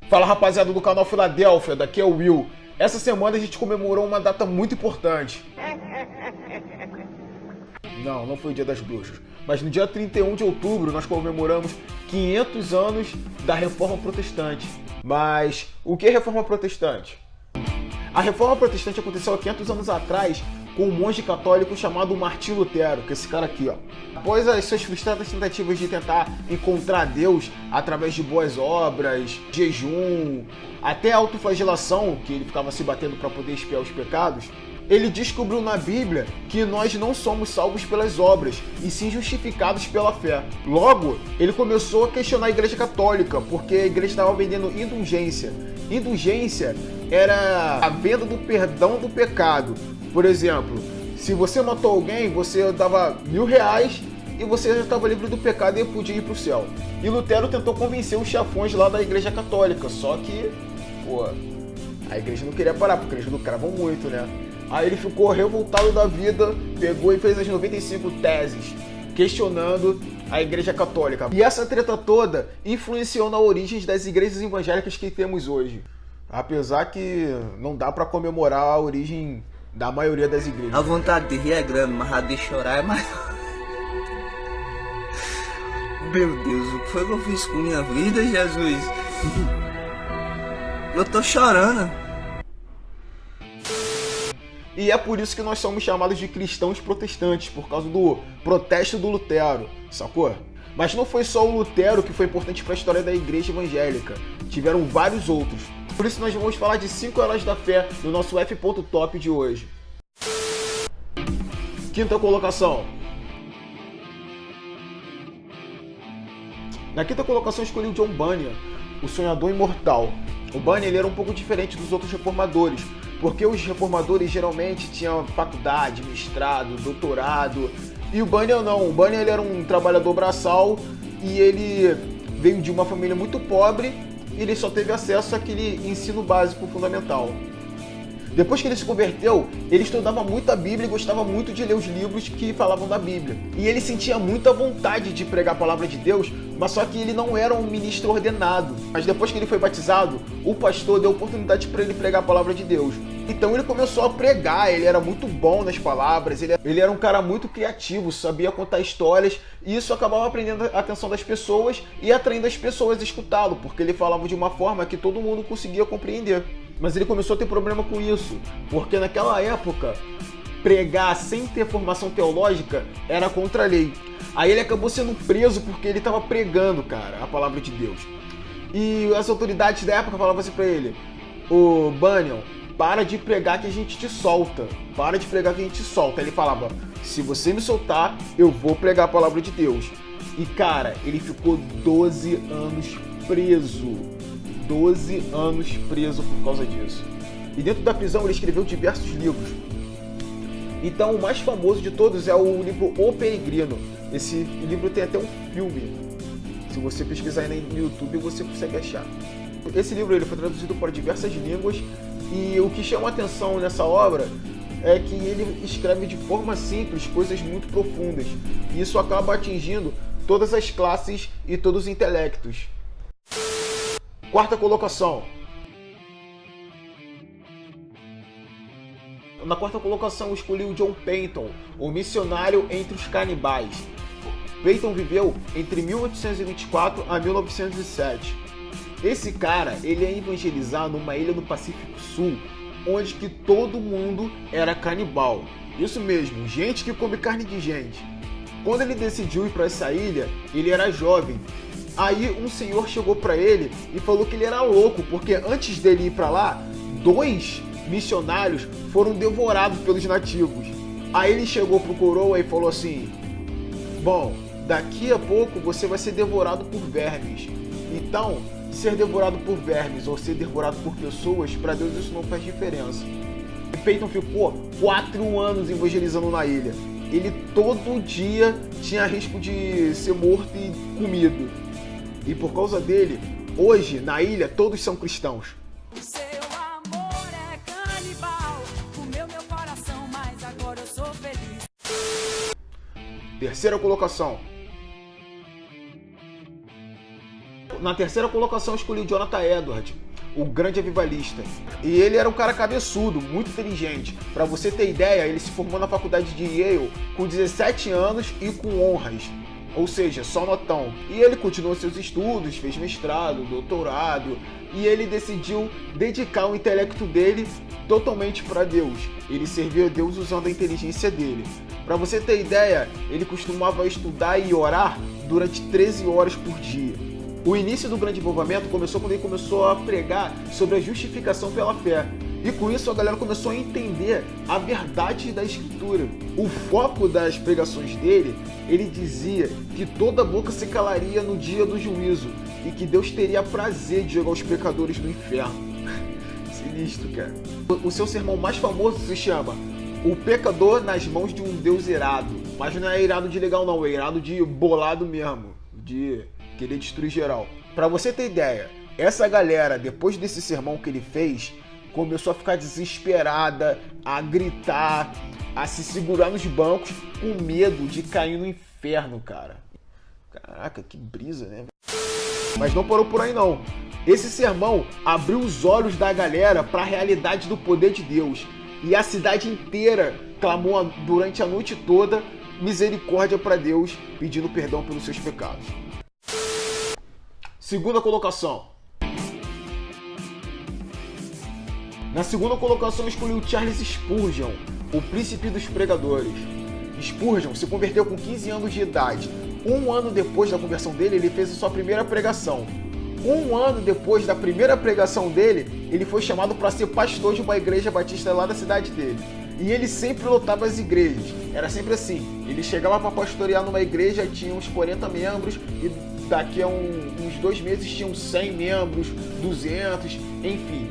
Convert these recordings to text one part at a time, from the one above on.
Fala, rapaziada do canal Filadélfia, daqui é o Will. Essa semana a gente comemorou uma data muito importante. Não foi o Dia das Bruxas. Mas no dia 31 de outubro nós comemoramos 500 anos da Reforma Protestante. Mas o que é Reforma Protestante? A Reforma Protestante aconteceu há 500 anos atrás com um monge católico chamado Martinho Lutero, que é esse cara aqui, ó. Após as suas frustradas tentativas de tentar encontrar Deus através de boas obras, jejum, até autoflagelação, que ele ficava se batendo para poder expiar os pecados, ele descobriu na Bíblia que nós não somos salvos pelas obras, e sim justificados pela fé. Logo, ele começou a questionar a Igreja Católica, porque a igreja estava vendendo indulgência. Indulgência era a venda do perdão do pecado. Por exemplo, se você matou alguém, você dava R$1.000 e você já estava livre do pecado e podia ir para o céu. E Lutero tentou convencer os chefões lá da Igreja Católica, só que, a igreja não queria parar, porque eles lucravam muito, né? Aí ele ficou revoltado da vida, pegou e fez as 95 teses, questionando a Igreja Católica. E essa treta toda influenciou na origem das igrejas evangélicas que temos hoje. Apesar que não dá para comemorar a origem da maioria das igrejas. A vontade de rir é grande, mas a de chorar é maior. Meu Deus, o que foi que eu fiz com minha vida, Jesus? Eu tô chorando. E é por isso que nós somos chamados de cristãos protestantes, por causa do protesto do Lutero, sacou? Mas não foi só o Lutero que foi importante para a história da igreja evangélica. Tiveram vários outros. Por isso nós vamos falar de 5 heróis da fé no nosso F.top de hoje. Quinta colocação. Na quinta colocação eu escolhi o John Bunyan, o sonhador imortal. O Bunyan ele era um pouco diferente dos outros reformadores, porque os reformadores geralmente tinham faculdade, mestrado, doutorado, e o Bunyan não. O Bunyan ele era um trabalhador braçal e ele veio de uma família muito pobre e ele só teve acesso àquele ensino básico fundamental. Depois que ele se converteu, ele estudava muito a Bíblia e gostava muito de ler os livros que falavam da Bíblia. E ele sentia muita vontade de pregar a palavra de Deus, mas só que ele não era um ministro ordenado. Mas depois que ele foi batizado, o pastor deu oportunidade para ele pregar a palavra de Deus. Então ele começou a pregar, ele era muito bom nas palavras, ele era um cara muito criativo, sabia contar histórias, e isso acabava prendendo a atenção das pessoas e atraindo as pessoas a escutá-lo, porque ele falava de uma forma que todo mundo conseguia compreender. Mas ele começou a ter problema com isso, porque naquela época, pregar sem ter formação teológica era contra a lei. Aí ele acabou sendo preso porque ele estava pregando, cara, a palavra de Deus. E as autoridades da época falavam assim pra ele: ô Bunyan, para de pregar que a gente te solta. Para de pregar que a gente te solta. Aí ele falava: se você me soltar, eu vou pregar a palavra de Deus. E cara, ele ficou 12 anos preso. 12 anos preso por causa disso. E dentro da prisão ele escreveu diversos livros. Então o mais famoso de todos é o livro O Peregrino. Esse livro tem até um filme. Se você pesquisar aí no YouTube você consegue achar. Esse livro ele foi traduzido para diversas línguas. E o que chama a atenção nessa obra é que ele escreve de forma simples coisas muito profundas. E isso acaba atingindo todas as classes e todos os intelectos. Quarta colocação. Na quarta colocação eu escolhi o John Peyton, o missionário entre os canibais. Peyton viveu entre 1824 a 1907. Esse cara, ele ia evangelizar numa ilha no Pacífico Sul, onde que todo mundo era canibal. Isso mesmo, gente que come carne de gente. Quando ele decidiu ir para essa ilha, ele era jovem. Aí um senhor chegou para ele e falou que ele era louco, porque antes dele ir para lá, 2 missionários foram devorados pelos nativos. Aí ele chegou pro coroa e falou assim: bom, daqui a pouco você vai ser devorado por vermes. Então, ser devorado por vermes ou ser devorado por pessoas, para Deus isso não faz diferença. E Peyton ficou 4 anos evangelizando na ilha. Ele todo dia tinha risco de ser morto e comido. E por causa dele, hoje na ilha todos são cristãos. O seu amor é canibal, comeu meu coração, mas agora eu sou feliz. Terceira colocação. Na terceira colocação eu escolhi o Jonathan Edwards, o grande avivalista. E ele era um cara cabeçudo, muito inteligente. Para você ter ideia, ele se formou na faculdade de Yale com 17 anos e com honras. Ou seja, só notão. E ele continuou seus estudos, fez mestrado, doutorado, e ele decidiu dedicar o intelecto dele totalmente para Deus. Ele serviu a Deus usando a inteligência dele. Para você ter ideia, ele costumava estudar e orar durante 13 horas por dia. O início do grande envolvimento começou quando ele começou a pregar sobre a justificação pela fé. E com isso a galera começou a entender a verdade da Escritura. O foco das pregações dele, ele dizia que toda boca se calaria no dia do juízo e que Deus teria prazer de jogar os pecadores no inferno. Sinistro, cara. O seu sermão mais famoso se chama O Pecador nas Mãos de um Deus Irado. Mas não é irado de legal não, é irado de bolado mesmo, de querer destruir geral. Pra você ter ideia, essa galera, depois desse sermão que ele fez, começou a ficar desesperada, a gritar, a se segurar nos bancos com medo de cair no inferno, cara. Caraca, que brisa, né? Mas não parou por aí não. Esse sermão abriu os olhos da galera para a realidade do poder de Deus. E a cidade inteira clamou durante a noite toda misericórdia para Deus, pedindo perdão pelos seus pecados. Segunda colocação. Na segunda colocação eu escolhi o Charles Spurgeon, o príncipe dos pregadores. Spurgeon se converteu com 15 anos de idade. Um ano depois da conversão dele, ele fez a sua primeira pregação. Um ano depois da primeira pregação dele, ele foi chamado para ser pastor de uma igreja batista lá da cidade dele. E ele sempre lotava as igrejas. Era sempre assim. Ele chegava para pastorear numa igreja, tinha uns 40 membros, e daqui a uns 2 meses tinham 100 membros, 200, enfim.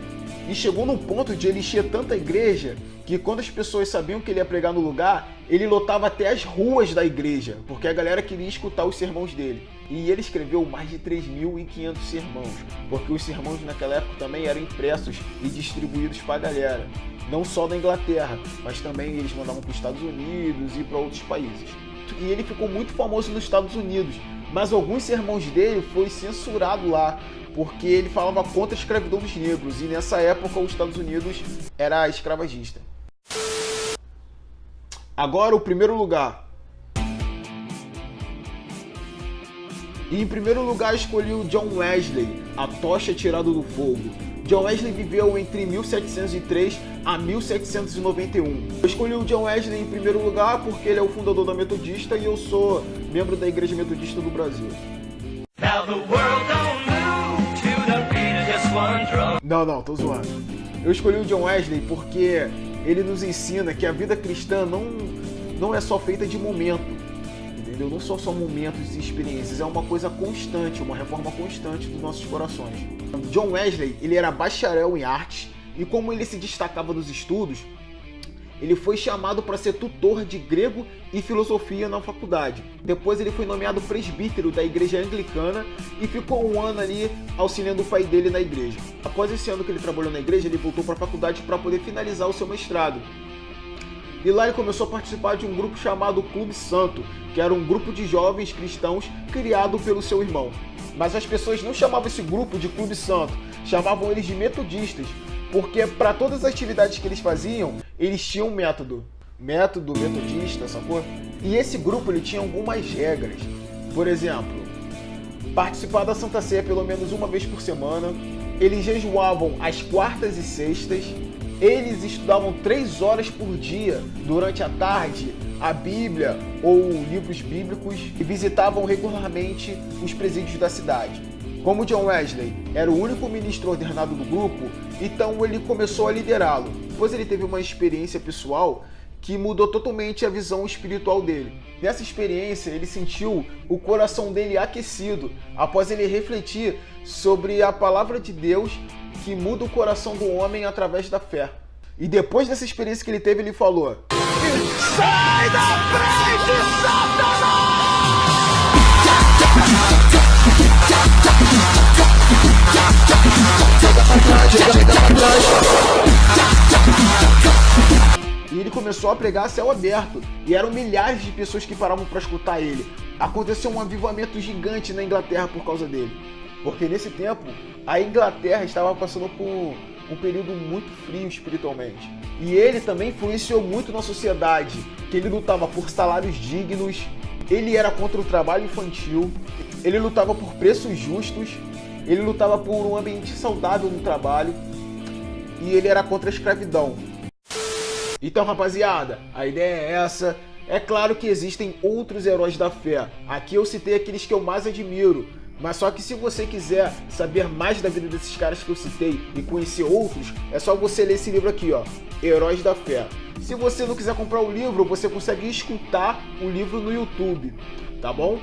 E chegou num ponto de ele encher tanta igreja que quando as pessoas sabiam que ele ia pregar no lugar, ele lotava até as ruas da igreja, porque a galera queria escutar os sermões dele. E ele escreveu mais de 3.500 sermões, porque os sermões naquela época também eram impressos e distribuídos para a galera. Não só da Inglaterra, mas também eles mandavam para os Estados Unidos e para outros países. E ele ficou muito famoso nos Estados Unidos, mas alguns sermões dele foi censurado lá, porque ele falava contra a escravidão dos negros, e nessa época os Estados Unidos era escravagista. Agora o primeiro lugar. E em primeiro lugar escolhi o John Wesley, a tocha tirada do fogo. John Wesley viveu entre 1703 a 1791. Eu escolhi o John Wesley em primeiro lugar porque ele é o fundador da Metodista e eu sou membro da Igreja Metodista do Brasil. Não, tô zoando. Eu escolhi o John Wesley porque ele nos ensina que a vida cristã não é só feita de momento, entendeu? Não são só momentos e experiências, é uma coisa constante, uma reforma constante dos nossos corações. John Wesley, ele era bacharel em artes e como ele se destacava nos estudos, ele foi chamado para ser tutor de grego e filosofia na faculdade. Depois ele foi nomeado presbítero da igreja anglicana e ficou um ano ali auxiliando o pai dele na igreja. Após esse ano que ele trabalhou na igreja, ele voltou para a faculdade para poder finalizar o seu mestrado. E lá ele começou a participar de um grupo chamado Clube Santo, que era um grupo de jovens cristãos criado pelo seu irmão. Mas as pessoas não chamavam esse grupo de Clube Santo, chamavam eles de metodistas, porque para todas as atividades que eles faziam, eles tinham um método metodista, sacou? E esse grupo ele tinha algumas regras. Por exemplo, participar da Santa Ceia pelo menos uma vez por semana, eles jejuavam às quartas e sextas, eles estudavam 3 horas por dia durante a tarde a Bíblia ou livros bíblicos e visitavam regularmente os presídios da cidade. Como John Wesley era o único ministro ordenado do grupo, então ele começou a liderá-lo. Depois ele teve uma experiência pessoal que mudou totalmente a visão espiritual dele. Nessa experiência, ele sentiu o coração dele aquecido após ele refletir sobre a palavra de Deus que muda o coração do homem através da fé. E depois dessa experiência que ele teve, ele falou: sai da frente, Satanás! E ele começou a pregar a céu aberto, e eram milhares de pessoas que paravam para escutar ele. Aconteceu um avivamento gigante na Inglaterra por causa dele. porque nesse tempo a Inglaterra estava passando por um período muito frio espiritualmente. E ele também influenciou muito na sociedade, que ele lutava por salários dignos, ele era contra o trabalho infantil, ele lutava por preços justos, ele lutava por um ambiente saudável no trabalho e ele era contra a escravidão. Então, rapaziada, a ideia é essa. É claro que existem outros heróis da fé. Aqui eu citei aqueles que eu mais admiro. Mas só que se você quiser saber mais da vida desses caras que eu citei e conhecer outros, é só você ler esse livro aqui, ó, Heróis da Fé. Se você não quiser comprar o livro, você consegue escutar o livro no YouTube, tá bom?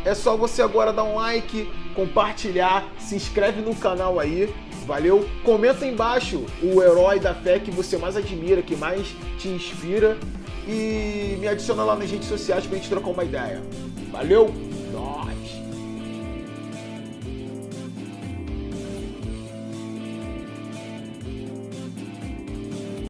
É só você agora dar um like, compartilhar, se inscreve no canal aí, valeu? Comenta aí embaixo o herói da fé que você mais admira, que mais te inspira e me adiciona lá nas redes sociais pra gente trocar uma ideia. Valeu? Nóis!